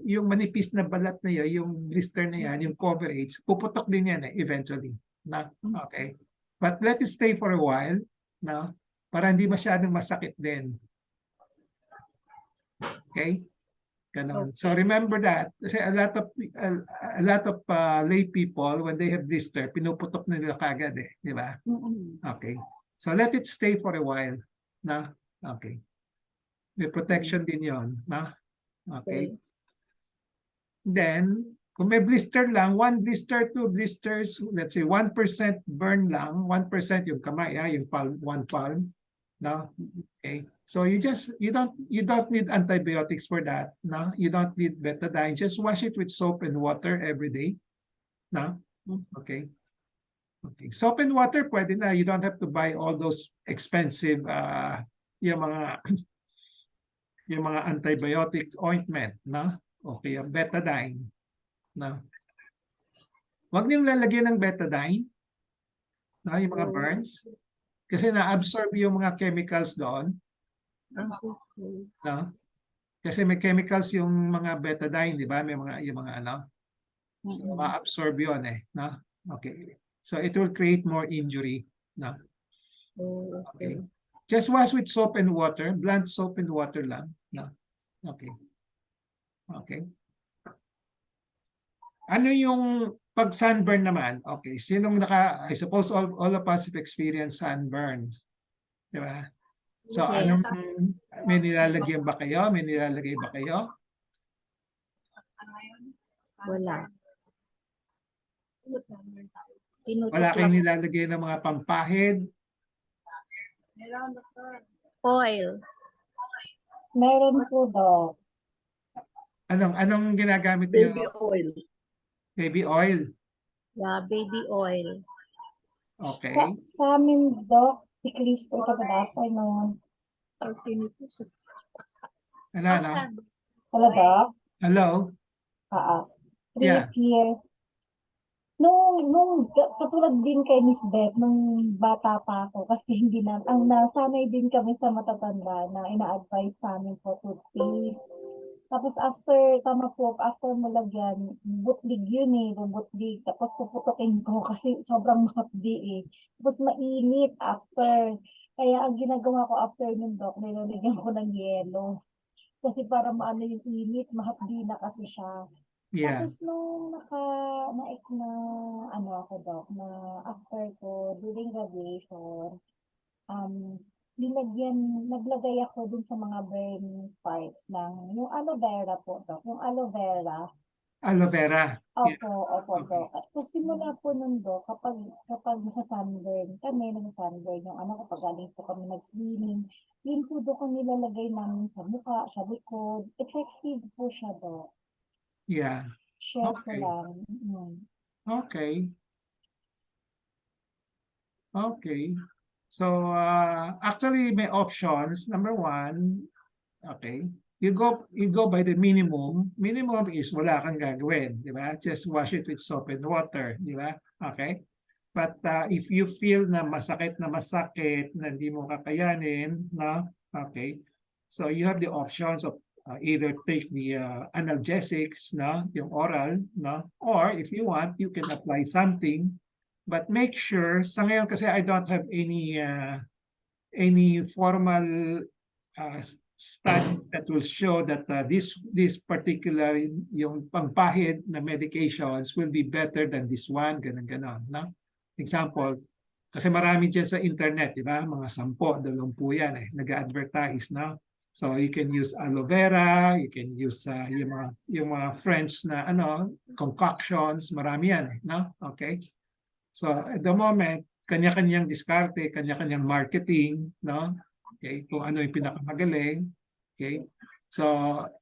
[SPEAKER 1] manipis na balat na yun, yung blister na yan, yung coverage, puputok din yan eh, eventually. Na? Okay. But let it stay for a while, no? Para hindi masyadong masakit din. Okay? Ganon. So remember that. Kasi a lot of lay people, when they have blister, pinuputok na nila kagad eh. Di ba? Okay. So let it stay for a while. Na? Okay. May protection din yon, na? Okay. Then, kung may blister lang, 1 blister, 2 blisters, let's say 1% burn lang, 1% yung kamay, yung palm, 1 palm. No? Okay. So you don't need antibiotics for that. No? You don't need betadine. Just wash it with soap and water every day. No? Okay. Okay. Soap and water, pwede na. You don't have to buy all those expensive yung mga antibiotics ointment, no? Okay, ang betadine, no? Huwag niyong lalagyan ng betadine, no? Yung mga burns, kasi na-absorb yung mga chemicals doon, no? Kasi may chemicals yung mga betadine, di ba? May yung mga ano, so ma-absorb yun eh, no? Okay, so it will create more injury, no? Okay. Just wash with soap and water, blunt soap and water lang. No. Okay. Okay. Ano yung pag sunburn naman? Okay. Sinong I suppose all of us have experienced sunburn. Di ba? So,
[SPEAKER 3] Yes.
[SPEAKER 1] may nilalagyan ba kayo? May nilalagay ba kayo?
[SPEAKER 3] Wala.
[SPEAKER 1] Wala kayong nilalagay ng mga pampahid?
[SPEAKER 3] Oil.
[SPEAKER 4] Meron po daw.
[SPEAKER 1] Anong ginagamit niyo?
[SPEAKER 2] Baby oil.
[SPEAKER 1] Baby oil.
[SPEAKER 3] Yeah, baby oil.
[SPEAKER 1] Okay.
[SPEAKER 4] Sa amin, Doc, si Chris po kadalasan noon.
[SPEAKER 1] Ano?
[SPEAKER 4] Hello, Doc?
[SPEAKER 1] Hello?
[SPEAKER 4] Chris
[SPEAKER 1] Yeah.
[SPEAKER 4] here. Katulad din kay Miss Beth, nung bata pa ako, kasi hindi na, nasanay din kami sa matatanda na ina-advise sa amin po toothpaste. Tapos after mo lagyan, butlig yun eh, butlig. Tapos puputokin ko kasi sobrang mahapdi eh. Tapos mainit after. Kaya ang ginagawa ko after nun, Doc, nilalagyan ko ng yelo. Kasi para maano yung init, mahapdi na kasi siya.
[SPEAKER 1] Yeah.
[SPEAKER 4] Tapos nung after ko, during graduation, naglagay ako dun sa mga burn parts ng, yung aloe vera po, Doc, yung aloe vera.
[SPEAKER 1] Aloe vera. Yeah.
[SPEAKER 4] Opo,
[SPEAKER 1] Okay.
[SPEAKER 4] Doc. At simula po nun, Doc, kapag nasa-sunburn, kapag galing po kami nag-swimming, yun po, Doc, ang nilalagay namin sa mukha, sa likod. Effective po siya, Doc.
[SPEAKER 1] Yeah.
[SPEAKER 4] Share ko
[SPEAKER 1] Okay.
[SPEAKER 4] lang.
[SPEAKER 1] Okay. Okay. So actually may options. Number 1, okay. You go by the minimum. Minimum is wala kang gagawin, di ba? Just wash it with soap and water, di ba? Okay. But if you feel na masakit na hindi mo kakayanin, no? Okay. So you have the options of either take the analgesics, no, yung oral, no, or if you want, you can apply something. But make sure, sa ngayon kasi I don't have any formal study that will show that this particular yung pangpahid na medications will be better than this one, ganun, no? Example, kasi marami dyan sa internet, di ba? Mga 10-20 yan nag-advertise, no? So you can use aloe vera, you can use yung mga French na concoctions, marami yan, no? Okay? So at the moment, kanya-kanyang diskarte, kanya-kanyang marketing, no? Okay, kung ano yung pinakamagaling. Okay? So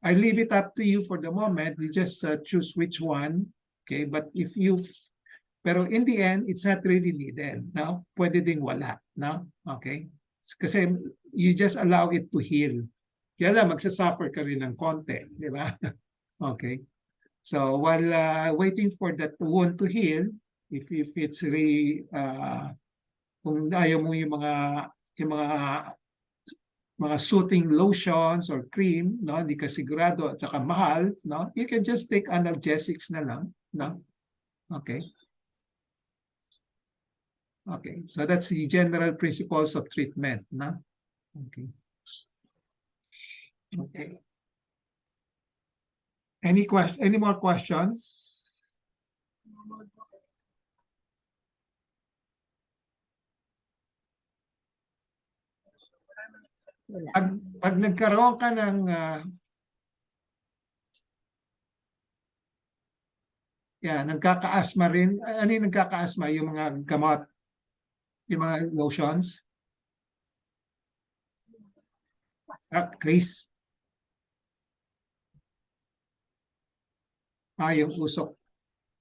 [SPEAKER 1] I leave it up to you for the moment. You just choose which one. Okay? But pero in the end, it's not really needed, no? Pwede ding wala, no? Okay? Kasi you just allow it to heal. Kaya lang, magsasuffer ka rin ng konti, di ba? Okay. So while waiting for that wound to heal, if it's really kung ayaw mo yung mga soothing lotions or cream, no, hindi ka sigurado at saka mahal, no, you can just take analgesics na lang, no? Okay. Okay, so that's the general principles of treatment, no? Okay. Okay. Any more questions? Pag nagkaroon ka ng nagkaka-asthma rin, ano yung nagkaka-asthma? Yung mga gamot, yung mga lotions? Chris? Yung usok.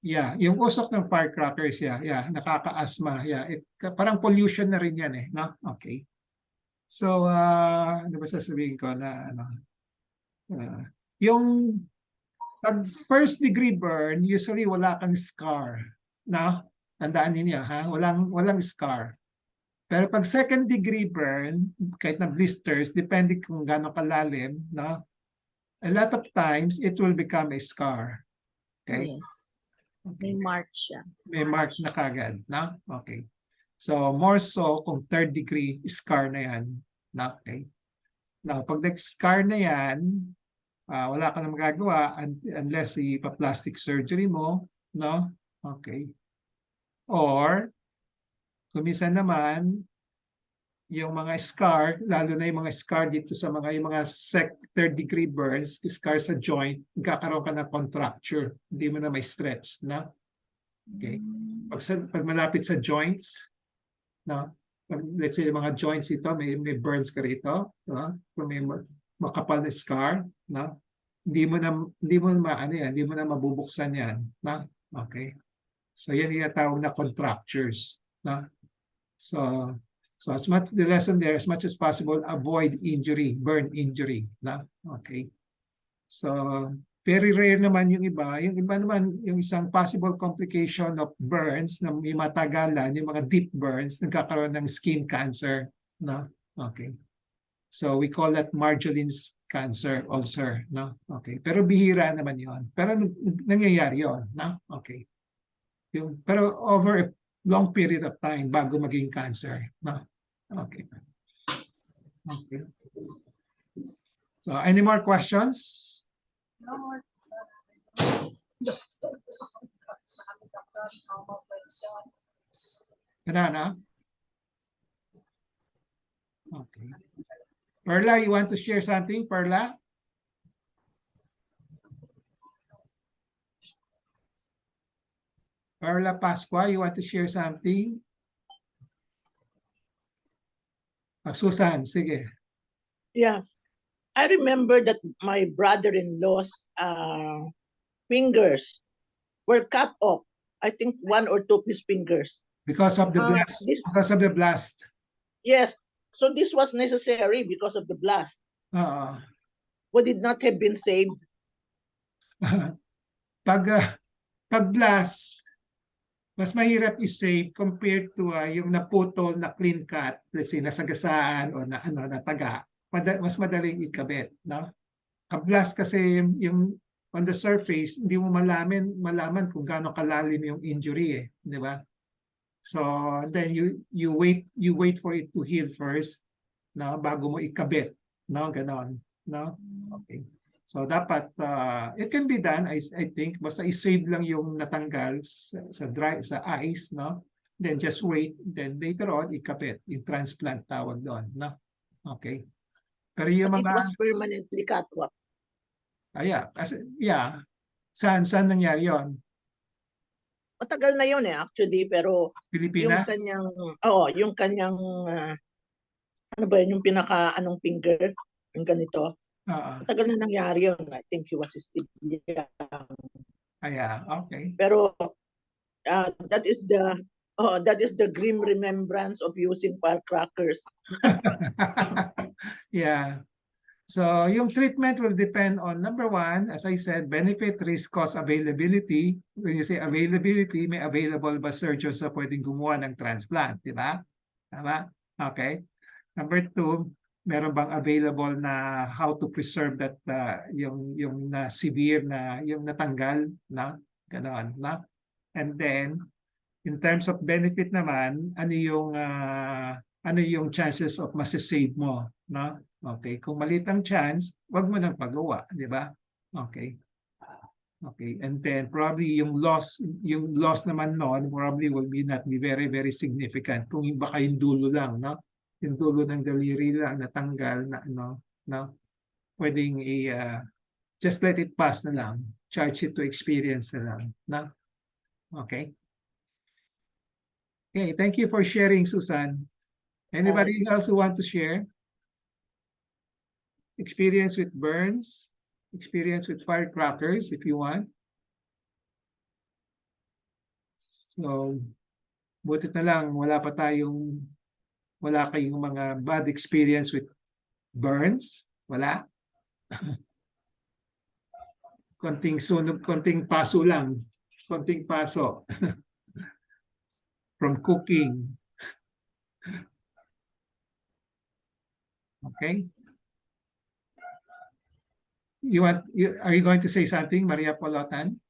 [SPEAKER 1] Yeah, yung usok ng firecrackers, nakaka-asthma. Parang pollution na rin yan no? Okay. So, ano ba sasabihin ko na yung pag first degree burn, usually wala kang scar, no? Tandaan niyo ha, walang scar. Pero pag second degree burn, kahit na blisters, depende kung gaano kalalim, no? A lot of times it will become a scar. Okay?
[SPEAKER 3] Yes. May mark siya.
[SPEAKER 1] May mark na kagad, no? Okay. So more so kung third degree scar na yan, no? Okay. Now, pag nag-scar na yan, wala ka na magagawa unless ipa-plastic surgery mo, no? Okay. Or kung minsan naman yung mga scar, lalo na yung mga scar dito sa yung mga third degree burns, scar sa joint, magkakaroon ka ng contracture, hindi mo na may stretch, no? Okay. Pag malapit sa joints, no? Let's say yung mga joints ito, may burns ka rito, no? Kung may makapal na scar, no? Hindi mo na mabubuksan yan, no? Okay. So yan yung tawag na contractures, no? So the lesson there, as much as possible, avoid injury, burn injury, no? Okay. So very rare naman yung iba. Yung iba naman, yung isang possible complication of burns na may matagalan, yung mga deep burns, nagkakaroon ng skin cancer, no? Okay. So we call that Marjolin's cancer ulcer, no? Okay. Pero bihira naman yon. Pero nangyayari yon, no? Okay. Pero over a long period of time bago maging cancer, no? Okay. Okay. So any more questions?
[SPEAKER 3] No more.
[SPEAKER 1] Banana? Okay. Perla, you want to share something, Perla? Perla Pasqua, you want to share something? Susan, sige.
[SPEAKER 2] Yeah. I remember that my brother-in-law's fingers were cut off. I think 1 or 2 of his fingers.
[SPEAKER 1] Because of the blast. Because of the blast.
[SPEAKER 2] Yes. So this was necessary because of the blast. Would it not have been saved?
[SPEAKER 1] Pag blast, mas mahirap i-save compared to yung naputol na clean cut, let's say nasagasaan o nataga, mas madaling ikabit, no? Haplas kasi yung on the surface, hindi mo malaman kung gaano kalalim yung injury eh, di ba? So then you wait for it to heal first, no, bago mo ikabit, no, ganon, no? Okay. So dapat it can be done, I think, basta i-save lang yung natanggal sa ice, no? Then just wait, then later on ikabit, i-transplant tawag doon, no? Okay. Pero yung
[SPEAKER 2] But it
[SPEAKER 1] mga
[SPEAKER 2] was permanently cut off.
[SPEAKER 1] yeah, saan nangyari yon?
[SPEAKER 2] Matagal na yun actually, pero yung
[SPEAKER 1] Pilipinas?
[SPEAKER 2] kanyang ano ba yun, yung anong finger, yung ganito. Matagal na nangyari yun. I think he was still young.
[SPEAKER 1] Okay.
[SPEAKER 2] Pero that is the grim remembrance of using firecrackers.
[SPEAKER 1] Yeah. So yung treatment will depend on, number one, as I said, benefit, risk, cost, availability. When you say availability, may available ba surgeons na pwedeng gumawa ng transplant, di ba? Tama? Okay. Number two, meron bang available na how to preserve that yung na severe na yung natanggal na ganoon na. And then in terms of benefit naman, ano yung chances of masasave mo, no? Okay, kung maliit ang chance, wag mo nang pagawa, di ba? Okay. Okay, and then probably yung loss naman noon probably will not be very very significant kung baka yung dulo lang, no? Yung dulo ng daliri lang natanggal na no? Pwedeng just let it pass na lang. Charge it to experience na lang, no? Okay. Okay, thank you for sharing, Susan. Anybody else who want to share? Experience with burns, experience with firecrackers if you want. So, butit na lang wala kayong mga bad experience with burns. Wala. Konting sunog, konting paso lang. Konting paso. From cooking. Okay. Are you going to say something, Maria Polotan?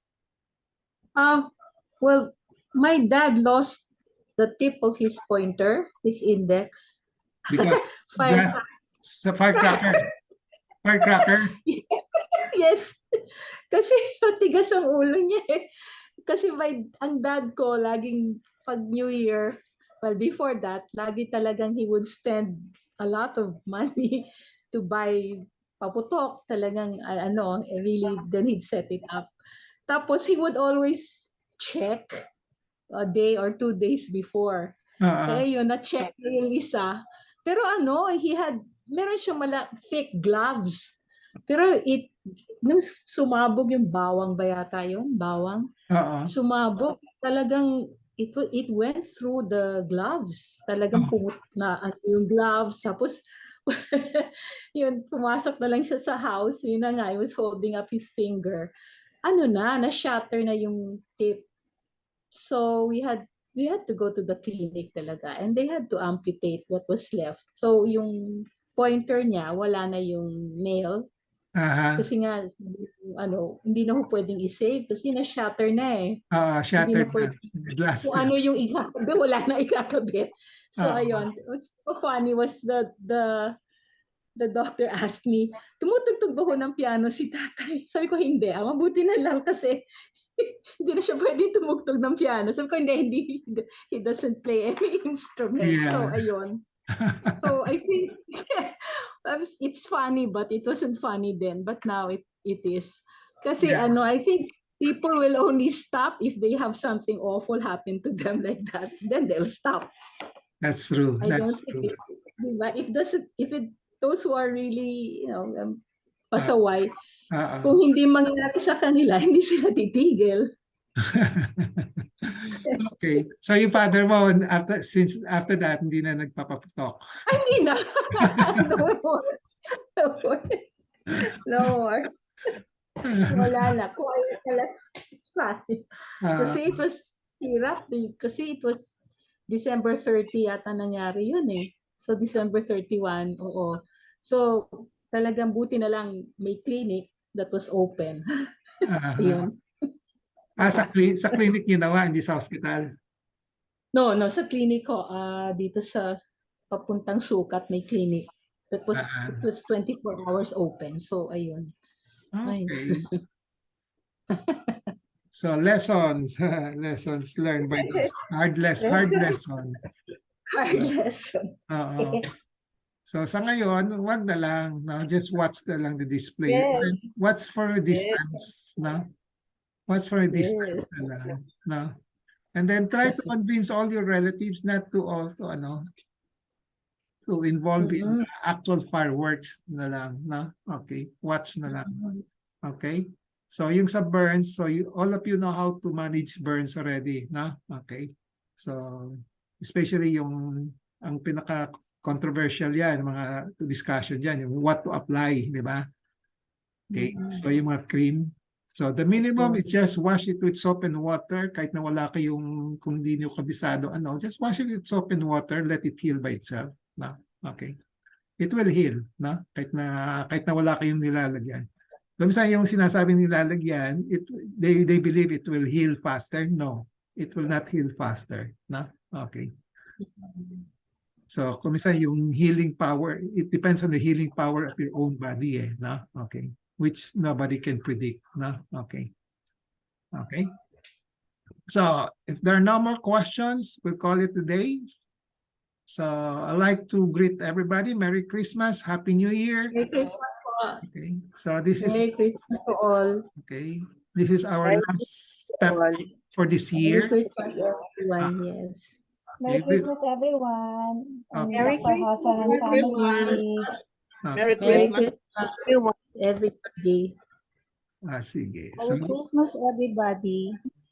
[SPEAKER 5] Well, my dad lost the tip of his pointer, his index.
[SPEAKER 1] Because sa firecracker. Firecracker?
[SPEAKER 5] Yes. Kasi matigas ang ulo niya eh. Kasi ang dad ko, laging pag New Year, well, before that, lagi talagang he would spend a lot of money to buy paputok. Talagang, really, then he'd set it up. Tapos he would always check a day or 2 days before. Eh yun, na-check yung isa. Pero meron siyang thick gloves. Pero nung sumabog yung bawang ba yata yun? Bawang? Sumabog. Talagang, it went through the gloves. Talagang pumut na yung gloves. Tapos, yun, pumasok na lang siya sa house. Yun na nga, he was holding up his finger. Na-shatter na yung tip. So we had to go to the clinic talaga, and they had to amputate what was left. So yung pointer niya, wala na yung nail. Kasi nga, hindi na ho pwedeng i-save kasi na-shatter na eh.
[SPEAKER 1] Shatter na.
[SPEAKER 5] Kung ano yung ikakabit, wala na ikakabit. So ayun, what's so funny was the doctor asked me, tumutugtog ba ho ng piano si tatay? Sabi ko, hindi. Mabuti na lang kasi hindi na siya pwede tumugtog ng piano. Sabi ko, hindi. He doesn't play any instrument.
[SPEAKER 1] Yeah.
[SPEAKER 5] So, ayun. So, I think it's funny, but it wasn't funny then. But now it is. Kasi, I think people will only stop if they have something awful happen to them like that. Then they'll stop.
[SPEAKER 1] That's true. That's true.
[SPEAKER 5] If those who are really, pasaway, kung hindi mangyari sa kanila, hindi sila titigil.
[SPEAKER 1] Okay. So yung father mo, after that, hindi na nagpapaputok.
[SPEAKER 5] Ay, hindi na. No more. Wala na. Quiet na lang. Kasi it was hirap. Kasi it was December 30 yata nangyari yun eh. So December 31, oo. So talagang buti na lang may clinic that was open.
[SPEAKER 1] Aha.
[SPEAKER 5] Ayun.
[SPEAKER 1] Sa clinic ginawa, hindi sa hospital.
[SPEAKER 5] No, sa clinic ko, dito sa papuntang Sukat may clinic. It
[SPEAKER 1] Ah.
[SPEAKER 5] was 24 hours open. So ayun. Ay.
[SPEAKER 1] Okay. So lessons, lessons learned by those hard lesson.
[SPEAKER 2] Hard lesson.
[SPEAKER 1] Oo. So sa ngayon, wag na lang, no? Just watch na lang the display.
[SPEAKER 2] Yes.
[SPEAKER 1] And watch for a distance, no? Watch for a distance
[SPEAKER 2] Yes.
[SPEAKER 1] na lang, no? And then try to convince all your relatives not to also, to involve in actual fireworks na lang, no? Okay, watch na lang. Okay? So yung sa burns, so all of you know how to manage burns already, no? Okay. So especially ang pinaka controversial yan, mga discussion yan, yung what to apply, di ba? Okay, so yung mga cream. So the minimum is just wash it with soap and water, kahit na wala kayong, kung hindi nyo kabisado, just wash it with soap and water, let it heal by itself. No? Okay. It will heal, no? Kahit na wala kayong nilalagyan. Minsan yung sinasabing nilalagyan, they believe it will heal faster. No, it will not heal faster. No? Okay. So, kung minsan yung healing power, it depends on the healing power of your own body, no? Okay. Which nobody can predict, no? Okay. Okay. So, if there are no more questions, we'll call it a day. So, I'd like to greet everybody. Merry Christmas, Happy New Year.
[SPEAKER 5] Merry Christmas po.
[SPEAKER 1] Okay. So, this is
[SPEAKER 5] Merry Christmas to all.
[SPEAKER 1] okay. This is our last step for this year.
[SPEAKER 5] Merry Christmas everyone. Yes.
[SPEAKER 4] Merry
[SPEAKER 1] Okay.
[SPEAKER 4] Christmas, everyone. And
[SPEAKER 1] Okay.
[SPEAKER 4] Dr. Hosan and
[SPEAKER 2] Merry Christmas.
[SPEAKER 4] family.
[SPEAKER 2] Merry
[SPEAKER 5] Merry
[SPEAKER 2] Christmas.
[SPEAKER 5] Christmas everyone, everybody.
[SPEAKER 1] Sige. So,
[SPEAKER 3] Merry Christmas, everybody.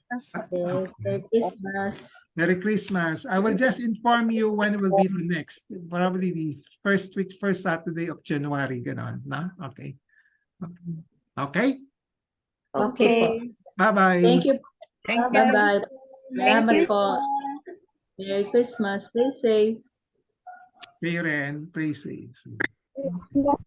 [SPEAKER 5] Yes, Merry Christmas.
[SPEAKER 1] Merry Christmas. I will just inform you when it will be the next. Probably the first Saturday of January. Ganon, na? Okay. Okay?
[SPEAKER 5] Okay po.
[SPEAKER 1] Bye-bye.
[SPEAKER 5] Thank you.
[SPEAKER 2] Thank you.
[SPEAKER 5] Bye-bye. Salamat po. Merry Christmas. Stay safe.
[SPEAKER 1] Kayo rin. Pray safe.
[SPEAKER 4] Yes,